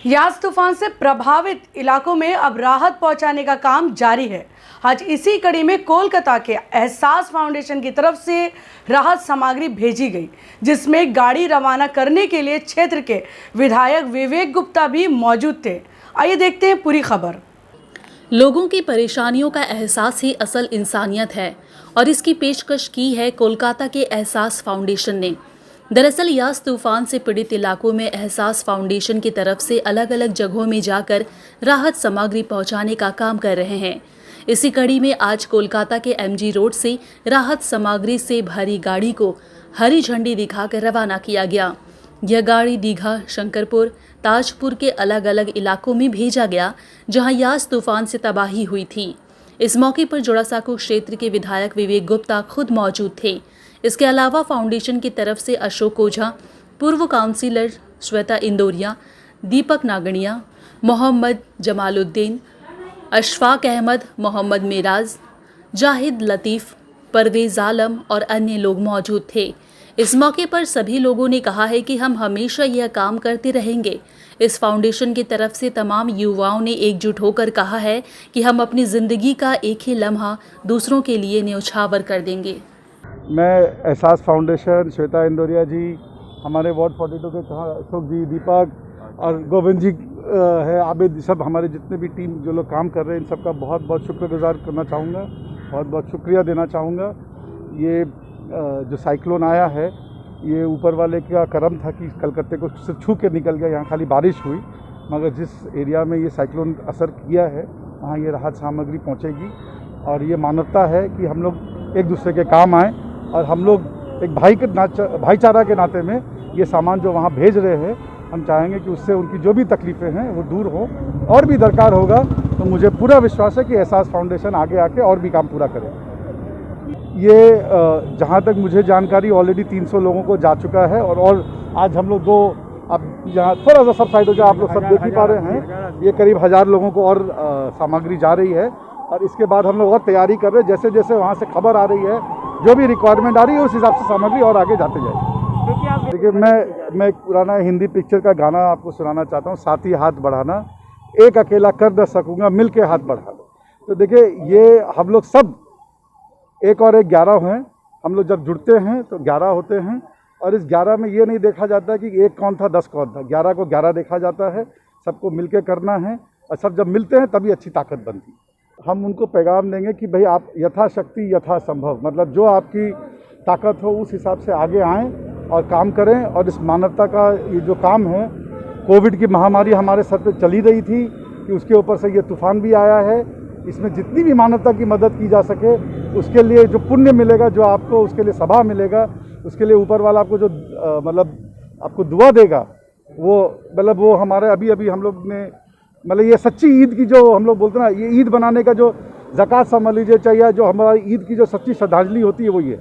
यास तूफान से प्रभावित इलाकों में अब राहत पहुंचाने का काम जारी है। आज इसी कड़ी में कोलकाता के एहसास फाउंडेशन की तरफ से राहत सामग्री भेजी गई, जिसमें गाड़ी रवाना करने के लिए क्षेत्र के विधायक विवेक गुप्ता भी मौजूद थे। आइए देखते हैं पूरी खबर। लोगों की परेशानियों का एहसास ही असल इंसानियत है और इसकी पेशकश की है कोलकाता के एहसास फाउंडेशन ने। दरअसल यास तूफान से पीड़ित इलाकों में एहसास फाउंडेशन की तरफ से अलग अलग जगहों में जाकर राहत सामग्री पहुंचाने का काम कर रहे हैं। इसी कड़ी में आज कोलकाता के एमजी रोड से राहत सामग्री से भरी गाड़ी को हरी झंडी दिखाकर रवाना किया गया। यह गाड़ी दीघा, शंकरपुर, ताजपुर के अलग अलग इलाकों में भेजा गया, जहां यास तूफान से तबाही हुई थी। इस मौके पर जोड़ासांको क्षेत्र के विधायक विवेक गुप्ता खुद मौजूद थे। इसके अलावा फाउंडेशन की तरफ से अशोक ओझा, पूर्व काउंसिलर श्वेता इंदौरिया, दीपक नागणिया, मोहम्मद जमालुद्दीन, अशफाक अहमद, मोहम्मद मिराज, जाहिद लतीफ़, परवेज़ आलम और अन्य लोग मौजूद थे। इस मौके पर सभी लोगों ने कहा है कि हम हमेशा यह काम करते रहेंगे। इस फाउंडेशन की तरफ से तमाम युवाओं ने एकजुट होकर कहा है कि हम अपनी ज़िंदगी का एक ही लम्हा दूसरों के लिए न्यौछावर कर देंगे। मैं एहसास फाउंडेशन, श्वेता इंदौरिया जी, हमारे वार्ड 42 के अशोक जी, दीपक और गोविंद जी है, आबिद, सब हमारे जितने भी टीम जो लोग काम कर रहे हैं, इन सबका बहुत बहुत शुक्रगुजार करना चाहूँगा, बहुत बहुत शुक्रिया देना चाहूँगा। ये जो साइक्लोन आया है, ये ऊपर वाले का करम था कि कलकत्ते को सिर्फ छू के निकल गया, यहाँ खाली बारिश हुई, मगर जिस एरिया में ये साइक्लोन असर किया है वहाँ ये राहत सामग्री पहुँचेगी। और ये मानवता है कि हम लोग एक दूसरे के काम आएँ और हम लोग एक भाईचारा के नाते में ये सामान जो वहाँ भेज रहे हैं, हम चाहेंगे कि उससे उनकी जो भी तकलीफ़ें हैं वो दूर हो। और भी दरकार होगा तो मुझे पूरा विश्वास है कि एहसास फाउंडेशन आगे आके और भी काम पूरा करे। ये जहाँ तक मुझे जानकारी ऑलरेडी 300 लोगों को जा चुका है और आज हम लोग अब यहाँ थोड़ा सा सब साइड हो जाए, आप लोग सब देख ही पा रहे हैं, ये करीब 1000 लोगों को और सामग्री जा रही है। और इसके बाद हम लोग और तैयारी कर रहे हैं, जैसे जैसे वहाँ से खबर आ रही है, जो भी रिक्वायरमेंट आ रही है, उस हिसाब से सामग्री और आगे जाते जाएगी। देखिए, मैं एक पुराना हिंदी पिक्चर का गाना आपको सुनाना चाहता हूँ, साथी हाथ बढ़ाना, एक अकेला कर न सकूँगा, मिल के हाथ बढ़ा लो। तो देखिए, ये हम लोग सब 1 और 1 11 हैं। हम लोग जब जुड़ते हैं तो 11 होते हैं, और इस 11 में ये नहीं देखा जाता कि 1 कौन था 10 कौन था, 11 को 11 देखा जाता है। सबको मिल के करना है और सब जब मिलते हैं तभी अच्छी ताकत बनती है। हम उनको पैगाम देंगे कि भाई आप यथाशक्ति यथासंभव, मतलब जो आपकी ताकत हो उस हिसाब से आगे आएँ और काम करें। और इस मानवता का ये जो काम है, कोविड की महामारी हमारे सर पे चली रही थी कि उसके ऊपर से ये तूफान भी आया है, इसमें जितनी भी मानवता की मदद की जा सके उसके लिए जो पुण्य मिलेगा, जो आपको उसके लिए सभा मिलेगा, उसके लिए ऊपर वाला आपको जो मतलब आपको दुआ देगा, वो हमारे अभी हम लोग ने मतलब ये सच्ची ईद की जो हम लोग बोलते हैं ना, ये ईद बनाने का जो ज़कात समझ लीजिए चाहिए, जो हमारी ईद की जो सच्ची श्रद्धांजलि होती है वो ये।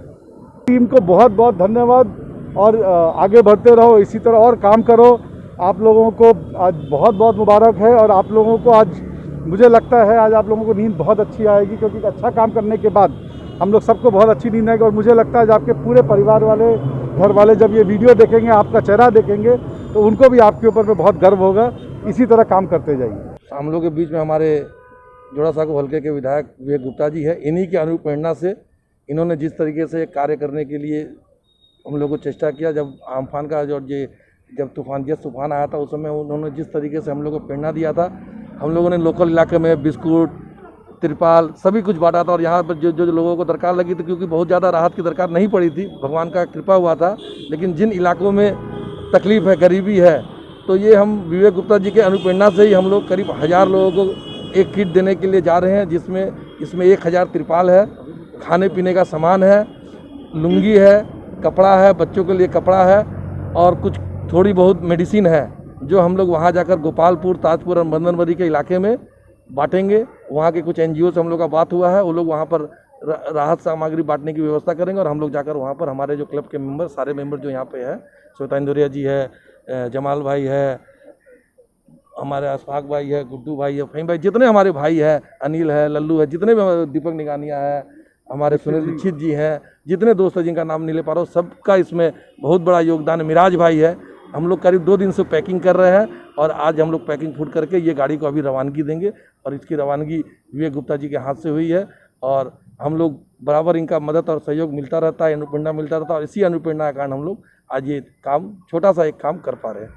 टीम को बहुत बहुत धन्यवाद और आगे बढ़ते रहो, इसी तरह और काम करो। आप लोगों को आज बहुत बहुत मुबारक है और आप लोगों को आज मुझे लगता है आज आप लोगों को नींद बहुत अच्छी आएगी, क्योंकि अच्छा काम करने के बाद हम लोग सबको बहुत अच्छी नींद आएगी। और मुझे लगता है आज आपके पूरे परिवार वाले, घर वाले जब ये वीडियो देखेंगे, आपका चेहरा देखेंगे, तो उनको भी आपके ऊपर में बहुत गर्व होगा। इसी तरह काम करते जाइए। हम लोग के बीच में हमारे जोड़ासांको हल्के के विधायक विवेक गुप्ता जी है। इन्हीं की अनुप्रेरणा से इन्होंने जिस तरीके से कार्य करने के लिए हम लोग को चेष्टा किया, जब आमफान का जब तूफान आया था, उस समय उन्होंने जिस तरीके से हम लोग को प्रेरणा दिया था, हम लोगों ने लोकल इलाके में बिस्कुट, तिरपाल सभी कुछ बांटा था। और यहाँ पर जो लोगों को दरकार लगी थी, क्योंकि बहुत ज़्यादा राहत की दरकार नहीं पड़ी थी, भगवान का कृपा हुआ था, लेकिन जिन इलाकों में तकलीफ़ है, गरीबी है, तो ये हम विवेक गुप्ता जी के अनुप्रेरणा से ही हम लोग करीब 1000 लोगों को एक किट देने के लिए जा रहे हैं, इसमें 1000 तिरपाल है, खाने पीने का सामान है, लुंगी है, कपड़ा है, बच्चों के लिए कपड़ा है, और कुछ थोड़ी बहुत मेडिसिन है, जो हम लोग वहाँ जाकर गोपालपुर, ताजपुर और मदनबरी के इलाके में बांटेंगे। वहाँ के कुछ NGO से हम लोग का बात हुआ है, वो लोग वहाँ पर राहत सामग्री बांटने की व्यवस्था करेंगे, और हम लोग जाकर वहाँ पर हमारे जो क्लब के मेंबर, सारे मेंबर जो यहाँ पे है, श्वेता इंदौरिया जी है, जमाल भाई है, हमारे अशफाक भाई है, गुड्डू भाई है, फहीम भाई, जितने हमारे भाई है, अनिल है, लल्लू है, जितने भी, दीपक निगानिया है, हमारे सुनील दीक्षित जी हैं, जितने दोस्त हैं जिनका नाम नहीं ले पा रहा हूँ, सबका इसमें बहुत बड़ा योगदान है। मिराज भाई है। हम लोग करीब 2 दिन से पैकिंग कर रहे हैं और आज हम लोग पैकिंग फूड करके ये गाड़ी को अभी रवानगी देंगे और इसकी रवानगी विवेक गुप्ता जी के हाथ से हुई है और हम लोग बराबर इनका मदद और सहयोग मिलता रहता है, अनुप्रेरणा मिलता रहता है और इसी अनुप्रेरणा के कारण हम लोग आज ये काम छोटा सा एक काम कर पा रहे हैं।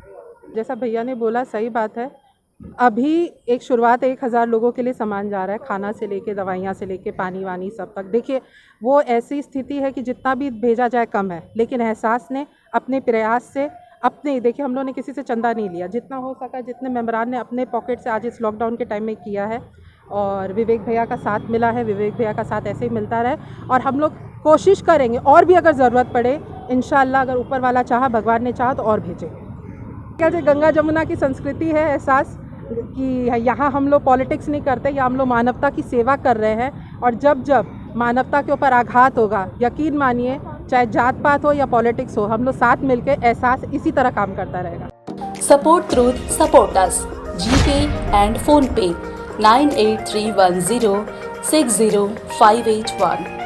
जैसा भैया ने बोला सही बात है। अभी एक शुरुआत 1000 लोगों के लिए सामान जा रहा है, खाना से लेके दवाइयाँ से लेके पानी वानी सब तक। देखिए वो ऐसी स्थिति है कि जितना भी भेजा जाए कम है, लेकिन एहसास ने अपने प्रयास से अपने, देखिए हम लोगों ने किसी से चंदा नहीं लिया, जितना हो सका जितने मेम्बरान ने अपने पॉकेट से आज इस लॉकडाउन के टाइम में किया है और विवेक भैया का साथ मिला है। विवेक भैया का साथ ऐसे ही मिलता रहे और हम लोग कोशिश करेंगे और भी अगर ज़रूरत पड़े इंशाल्लाह, अगर ऊपर वाला चाहा, भगवान ने चाहा तो और भेजेंगे। क्या जो गंगा जमुना की संस्कृति है, एहसास कि यहाँ हम लोग पॉलिटिक्स नहीं करते, या हम लोग मानवता की सेवा कर रहे हैं और जब जब मानवता के ऊपर आघात होगा, यकीन मानिए चाहे जात पात हो या पॉलिटिक्स हो, हम लोग साथ मिलकर एहसास इसी तरह काम करता रहेगा। Support Truth Support Us GPay and PhonePe 98310 60581।